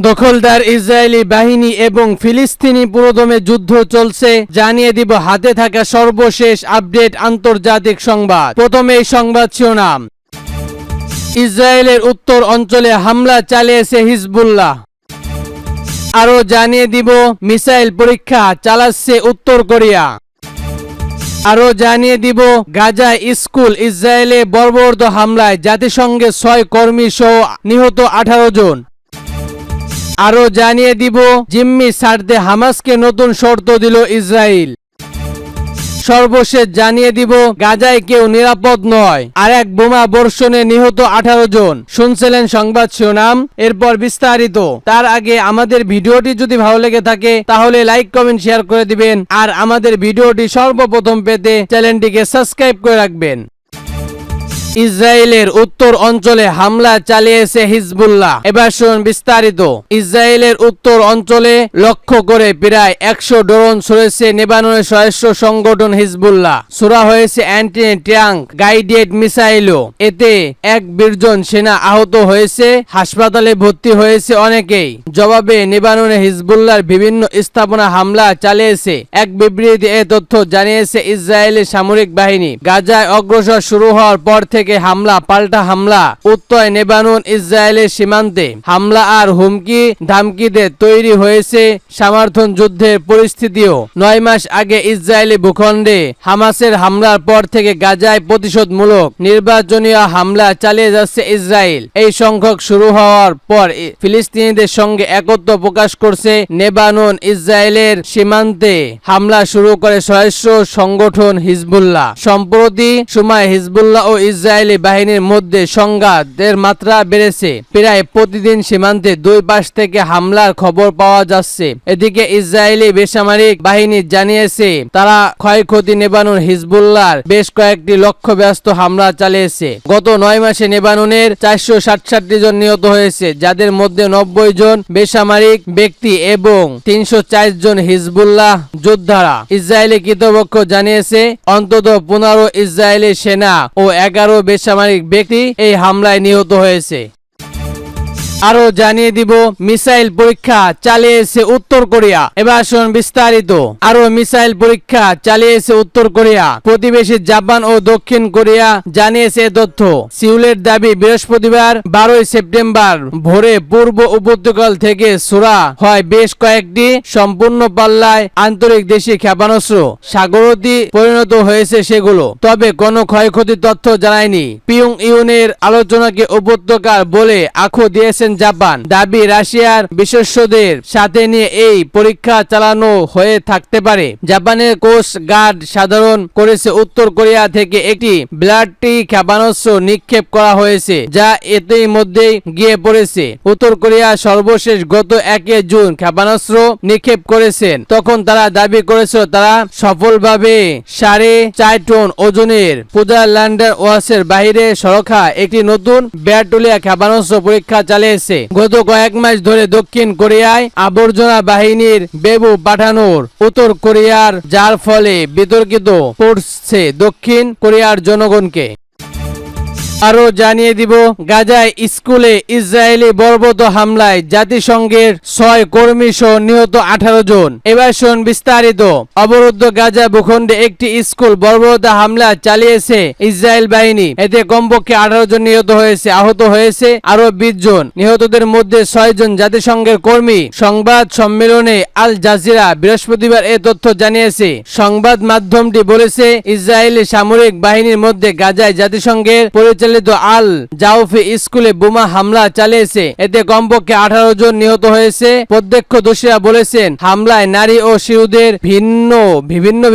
দখলদার ইসরায়েলি বাহিনী এবং ফিলিস্তিনি পুরোদমে যুদ্ধ চলছে, জানিয়ে দিব হাতে থাকা সর্বশেষ আপডেট আন্তর্জাতিক সংবাদ। প্রথমে এই সংবাদ শিরোনাম। ইসরায়েলের উত্তর অঞ্চলে হামলা চালিয়েছে হিজবুল্লাহ। আরও জানিয়ে দিব মিসাইল পরীক্ষা চালাচ্ছে উত্তর কোরিয়া। আরও জানিয়ে দিব গাজায় স্কুল ইসরায়েলে বর্বরত হামলায় জাতিসংঘের 6 কর্মী সহ নিহত 18 জন। আরও জানিয়ে দিব জিম্মি ছাড়তে হামাসকে নতুন শর্ত দিল ইসরায়েল। সর্বশেষ জানিয়ে দিব গাজায় কেউ নিরাপদ নয়, আর এক বোমা বর্ষণে নিহত 18 জন। শুনছিলেন সংবাদ শিরোনাম, এরপর বিস্তারিত। তার আগে আমাদের ভিডিওটি যদি ভালো লেগে থাকে তাহলে লাইক কমেন্ট শেয়ার করে দিবেন, আর আমাদের ভিডিওটি সর্বপ্রথম পেতে চ্যানেলটিকে সাবস্ক্রাইব করে রাখবেন। ইসরায়েলের উত্তর অঞ্চলে হামলা চালিয়েছে হিজবুল্লাহ। এবার শুনুন বিস্তারিত। ইসরায়েলের উত্তর অঞ্চলে লক্ষ্য করে প্রায় 100 ড্রোন ছুড়েছে লেবাননের সশস্ত্র সংগঠন হিজবুল্লাহ। ছোড়া হয়েছে অ্যান্টি ট্যাঙ্ক গাইডেড মিসাইলও। এতে 1 সেনা আহত হয়েছে, হাসপাতালে ভর্তি হয়েছে অনেকেই। জবাবে লেবাননে হিজবুল্লাহর বিভিন্ন স্থাপনা হামলা চালিয়েছে। এক বিবৃতি এ তথ্য জানিয়েছে ইসরায়েলের সামরিক বাহিনী। গাজায় অগ্রসর শুরু হওয়ার পর থেকে হামলা পাল্টা হামলা উত্তর লেবানন ইসরায়েলের সীমান্তে হামলা আর হুমকি ধামকিতে তৈরি হয়েছে সমর্থন যুদ্ধের পরিস্থিতিও। 9 মাস আগে ইসরায়েলি ভূখণ্ডে হামাসের হামলার পর থেকে গাজায় প্রতিশোধমূলক নির্বাচনীয় হামলা চালিয়ে যাচ্ছে ইসরায়েল। এই সংখ্যক শুরু হওয়ার পর ফিলিস্তিনিদের সঙ্গে একত্র প্রকাশ করছে লেবানন ইসরায়েলের সীমান্তে হামলা শুরু করে সশস্ত্র সংগঠন হিজবুল্লাহ। সম্প্রতি সময় হিজবুল্লাহ ও ইসরায়েলি বাহিনীর মধ্যে সংঘাতের মাত্রা বেড়েছে। প্রায় প্রতিদিন সীমান্তে 2 পাশ থেকে হামলার খবর পাওয়া যাচ্ছে। এদিকে ইসরায়েলি বেসামরিক বাহিনী জানিয়েছে তারা ক্ষয়ক্ষতি লেবানন হিজবুল্লাহর বেশ কয়েকটি লক্ষ্যব্যস্ত হামলা চালিয়েছে। গত 9 মাসে লেবাননের 467 জন নিহত হয়েছে, যাদের মধ্যে 90 জন বেসামরিক ব্যক্তি এবং 304 জন হিজবুল্লাহ যোদ্ধারা। ইসরায়েলি কর্তৃপক্ষ জানিয়েছে অন্তত 15 ইসরায়েলি সেনা ও 11 বেসামরিক ব্যক্তি এই হামলায় নিহত হয়েছে। আরো জানিয়ে দিব মিসাইল পরীক্ষা চালিয়েছে উত্তর কোরিয়া। এবার শুনুন বিস্তারিত। আরো মিসাইল পরীক্ষা চালিয়েছে উত্তর কোরিয়া। প্রতিবেশী জাপান ও দক্ষিণ কোরিয়া জানিয়েছে তথ্য। সিউলের দাবি বৃহস্পতিবার 12 সেপ্টেম্বর ভোরে পূর্ব উপত্যকাল থেকে ছোড়া হয় বেশ কয়েকটি সম্পূর্ণ পাল্লায় আন্তরিক দেশি ক্ষেপণাস্ত্র। সাগরতী পরিণত হয়েছে সেগুলো, তবে কোনো ক্ষয়ক্ষতির তথ্য জানায়নি। পিয়ংইয়নের আলোচনাকে উপত্যকার বলে আখ্যা দিয়েছে জাপান। দাবি রাশিয়ার বিশেষজ্ঞদের সাথে নিয়ে এই পরীক্ষা চালানো হয়ে থাকতে পারে। জাপানের কোস্ট গার্ড সাধারণ করেছে উত্তর কোরিয়া থেকে একটি ব্লাডটি ক্ষেপণাস্ত্র নিক্ষেপ করা হয়েছে, যা এতেই মধ্যেই গিয়ে পড়েছে। উত্তর কোরিয়া সর্বশেষ গত 1 জুন ক্ষেপণাস্ত্র নিক্ষেপ করেছেন। তখন তারা দাবি করেছিল তারা সফলভাবে 4.5 টন ওজনের পুজার ল্যান্ডার ওয়াসের বাইরে সরখা একটি নতুন ব্যাটুলিয়া ক্ষেপণাস্ত্র পরীক্ষা চালিয়েছে। গত কয়েক মাস ধরে দক্ষিণ কোরিয়ায় আবর্জনা বাহিনীর বেবু পাঠানোর উত্তর কোরিয়ার, যার ফলে বিতর্কিত করছে দক্ষিণ কোরিয়ার জনগণকে। আরো জানিয়ে দিব গাজায় স্কুলে ইসরায়েলি বর্বরত হামলায় জাতিসংঘের 6 কর্মী সহ নিহত 18 জন। এবার শুনুন বিস্তারিত। অবরুদ্ধ গাজা ভূখণ্ডে একটি স্কুল বর্বরত হামলা চালিয়েছে ইসরায়েল বাহিনী। এতে কমপক্ষে 18 জন নিহত হয়েছে, আহত হয়েছে আরো 20 জন। নিহতদের মধ্যে 6 জন জাতিসংঘের কর্মী। সংবাদ সম্মেলনে আল জাজিরা বৃহস্পতিবার এ তথ্য জানিয়েছে। সংবাদ মাধ্যমটি বলেছে ইসরায়েলি সামরিক বাহিনীর মধ্যে গাজায় জাতিসংঘের পরিচালিত আল জাউফি স্কুলে বোমা হামলা চালিয়েছে। এতে কমপক্ষে 18 জন নিহত হয়েছে। প্রত্যক্ষদর্শীরা বলেছেন হামলায় নারী ও শিশুদের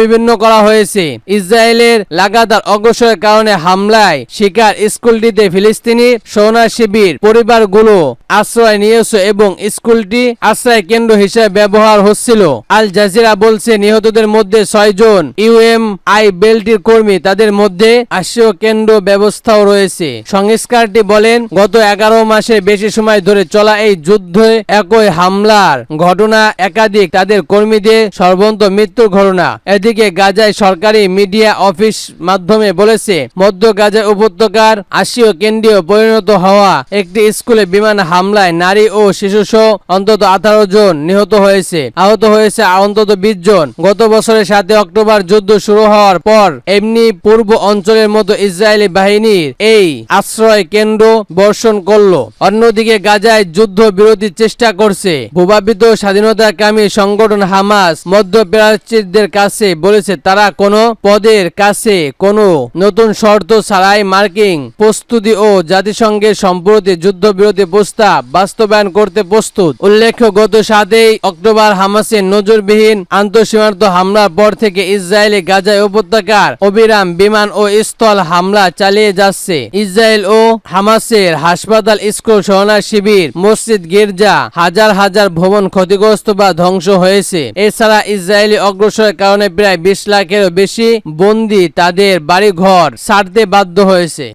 বিভিন্ন করা হয়েছে। ইসরায়েলের লাগাতার অগ্রসরের কারণে হামলায় শিকার স্কুলটিতে ফিলিস্তিনি শরণার্থী শিবির পরিবারগুলো আশ্রয় নিয়েছে এবং স্কুলটি আশ্রয় কেন্দ্র হিসেবে ব্যবহার হচ্ছিল। আল জাজিরা বলছে নিহতদের মধ্যে 6 জন ইউএমআই বেলটির কর্মী। তাদের মধ্যে আশ্রয় কেন্দ্র ব্যবস্থাও রয়েছে। হয়েছে। সংস্কারটি বলেন, গত 11 মাসের বেশি সময় ধরে চলা এই যুদ্ধে একই হামলার ঘটনা একাধিক তাদের কর্মীদের সর্বন্ত মৃত্যুর ঘটনা। এদিকে গাজায় সরকারি মিডিয়া অফিস মাধ্যমে বলেছে, মধ্য গাজা উপত্যকার 80 কেন্দ্রীয় পরিণত হওয়া একটি স্কুলে বিমান হামলায় নারী ও শিশুসহ অন্তত 18 জন নিহত হয়েছে। আহত হয়েছে অন্তত 20 জন। গত বছরের 7 অক্টোবর যুদ্ধ শুরু হওয়ার পর এমনি পূর্ব অঞ্চলের মতো ইসরায়েলি বাহিনীর এই আশ্রয় কেন্দ্র বর্ষণ করলো। অন্যদিকে গাজায় যুদ্ধ বিরতির চেষ্টা করছে। ভূভাবিত স্বাধীনতাকামী সংগঠন হামাস মধ্যপ্রাচ্যের কাছে বলেছে, তারা কোনো পদের কাছে কোনো নতুন শর্ত ছাড়াই মার্কিন প্রস্তুতি ও জাতিসংঘের সম্প্রতি যুদ্ধবিরতি প্রস্তাব বাস্তবায়ন করতে প্রস্তুত। উল্লেখ্য, গত 7 অক্টোবর হামাসের নজরবিহীন আন্তঃসীমান্ত হামলার পর থেকে ইসরায়েলি গাজায় উপত্যকার অবিরাম বিমান ও স্থল হামলা চালিয়ে যাচ্ছে। ইসরায়েল ও হামাসের হাসপাতাল, স্কুল, শরণার্থী শিবির, মসজিদ, গির্জা, হাজার হাজার ভবন ক্ষতিগ্রস্ত বা ধ্বংস হয়েছে। এছাড়া ইসরায়েলি অগ্রসরের কারণে প্রায় 20 লাখেরও বেশি বন্দী তাদের বাড়িঘর ছাড়তে বাধ্য হয়েছে।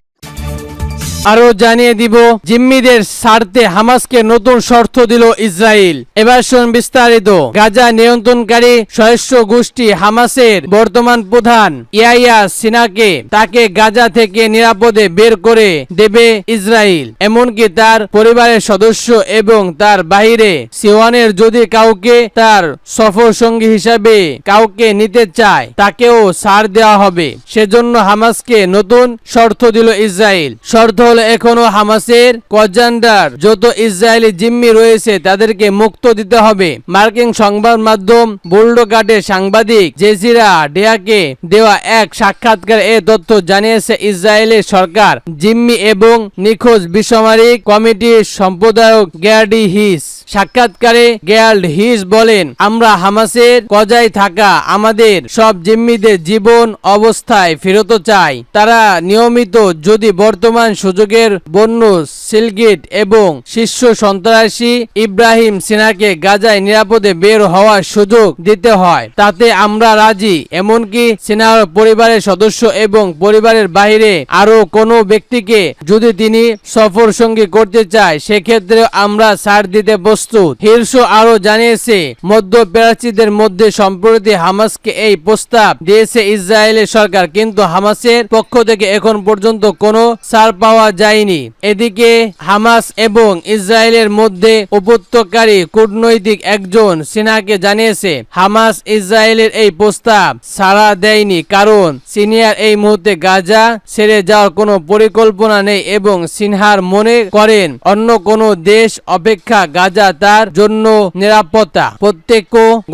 আরো জানিয়ে দিব, জিম্মিদের ছাড়তে হামাসকে নতুন শর্ত দিল ইসরায়েল। এবার শুন বিস্তারিত। গাজা নিয়ন্ত্রণকারী সহিংস গোষ্ঠী হামাসের বর্তমান প্রধান ইয়াহিয়া সিনাকে তাকে গাজা থেকে নিরাপদে বের করে দেবে ইসরায়েল। এমনকি তার পরিবারের সদস্য এবং তার বাইরে সিওয়ানের যদি কাউকে তার সফর সঙ্গী হিসাবে কাউকে নিতে চায় তাকেও ছাড় দেওয়া হবে। সেজন্য হামাসকে নতুন শর্ত দিল ইসরায়েল। শর্ত এখনো হামাসের কমান্ডার যত ইসরায়েলি জিম্মি রয়েছে তাদেরকে মুক্ত দিতে হবে। মার্কিন সংবাদ মাধ্যম বুলডোকাটের সাংবাদিক জেজিরা ডেয়াকে দেওয়া এক সাক্ষাৎকার এ তথ্য জানিয়েছে ইসরায়েলের সরকার জিম্মি এবং নিখোঁজ বেসামরিক কমিটির সম্পাদক গ্যারি হিস। সাক্ষাৎকারে গ্যাল্ড হিস বলেন, আমরা হামাসের কজায় থাকা আমাদের সব জিম্মিদের জীবন অবস্থায় ফেরত চাই। তারা নিয়মিত যদি বর্তমান সুযোগের বন্য সিলগিট এবং শীর্ষ সন্ত্রাসী ইব্রাহিম সিনাকে গাজায় নিরাপদে বের হওয়ার সুযোগ দিতে হয় তাতে আমরা রাজি। এমনকি সিনার পরিবারের সদস্য এবং পরিবারের বাইরে আরো কোনো ব্যক্তিকে যদি তিনি সফর সঙ্গী করতে চায় সেক্ষেত্রে আমরা ছাড় দিতে প্রস্তুত। হির্স আরো জানিয়েছে, মধ্যপ্রাচ্যের মধ্যে সম্প্রতি হামাসকে এই প্রস্তাব দিয়েছে ইসরায়েলের সরকার, কিন্তু হামাসের পক্ষ থেকে এখন পর্যন্ত কোনো ছাড় পাওয়া যায়নি। এদিকে হামাস এবং ইসরায়েলের মধ্যে উপত্যকারী কূটনৈতিক একজন সিনহাকে জানিয়েছে, হামাস ইসরায়েলের এই প্রস্তাব সাড়া দেয়নি কারণ সিনিয়ার এই মুহূর্তে গাজা ছেড়ে যাওয়ার কোনো পরিকল্পনা নেই এবং সিনহার মনে করেন অন্য কোনো দেশ অপেক্ষা গাজা তার জন্য নিরাপত্তা। প্রত্যেক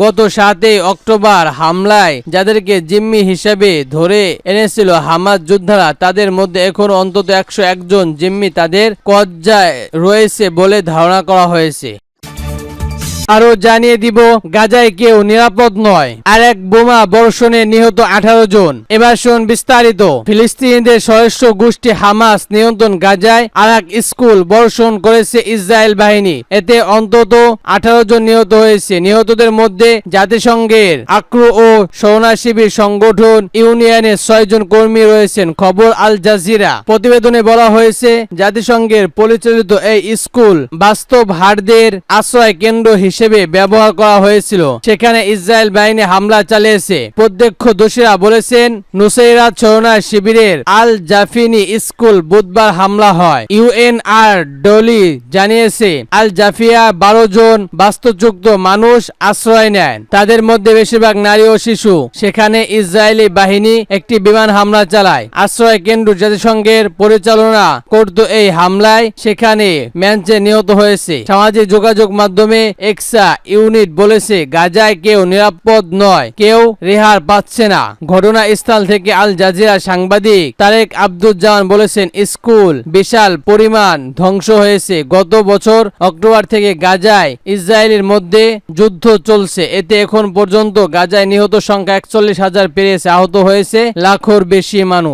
গত 7 অক্টোবর হামলায় যাদেরকে জিম্মি হিসেবে ধরে এনেছিল হামাস যোদ্ধারা তাদের মধ্যে এখন অন্তত 101 জন জিম্মি তাদের কবজায় রয়েছে বলে ধারণা করা হয়েছে। আরো জানিয়ে দিব, গাজায় কেউ নিরাপদ নয়, আর এক বোমা বর্ষণে নিহত 18 জন। এবার শুন বিস্তারিত। ফিলিস্তিনিদের সহিংস গোষ্ঠী হামাস নিয়ন্ত্রণ গাজায় আর এক স্কুল বর্ষণ করেছে ইসরায়েল বাহিনী। এতে অন্তত 18 জন নিহত হয়েছে। নিহতদের মধ্যে জাতিসংঘের আক্রু ও শরণার্থী শিবির সংগঠন ইউনিয়নের 6 জন কর্মী রয়েছেন। খবর আল জাজিরা। প্রতিবেদনে বলা হয়েছে, জাতিসংঘের পরিচালিত এই স্কুল বাস্তব হারদের আশ্রয় কেন্দ্র হিসেবে ব্যবহার করা হয়েছিল। সেখানে ইসরায়েল বাহিনী হামলা চালিয়েছে। প্রত্যক্ষদর্শীরা বলেছেন, নুসাইরাত শরণার্থী শিবিরের আল জাফিনি স্কুল বুধবার হামলা হয়। ইউএনআর ডলি জানিয়েছে, আল জাফিয়া 12 জন বাস্তুচ্যুত মানুষ আশ্রয় নেন, তাদের মধ্যে বেশিরভাগ নারী ও শিশু। সেখানে ইসরায়েলি বাহিনী একটি বিমান হামলা চালায়। আশ্রয় কেন্দ্র জাতিসংঘের পরিচালনা করত এই হামলায় সেখানে ম্যানচে নিহত হয়েছে। সামাজিক যোগাযোগ মাধ্যমে এক্সা ইউনিট বলেছে, গাজায় কেউ নিরাপদ নয়, কেউ রেহাই পাচ্ছে না। ঘটনাস্থল থেকে আল জাজিরা সাংবাদিক তারেক আব্দুজ্জামান বলেছেন, স্কুল বিশাল পরিমাণ ধ্বংস হয়েছে। গত বছর অক্টোবর থেকে গাজায় ইসরায়েলের মধ্যে যুদ্ধ চলছে। এতে এখন পর্যন্ত গাজায় নিহত সংখ্যা 41,000 পেরিয়েছে, আহত হয়েছে লাখের বেশি মানুষ।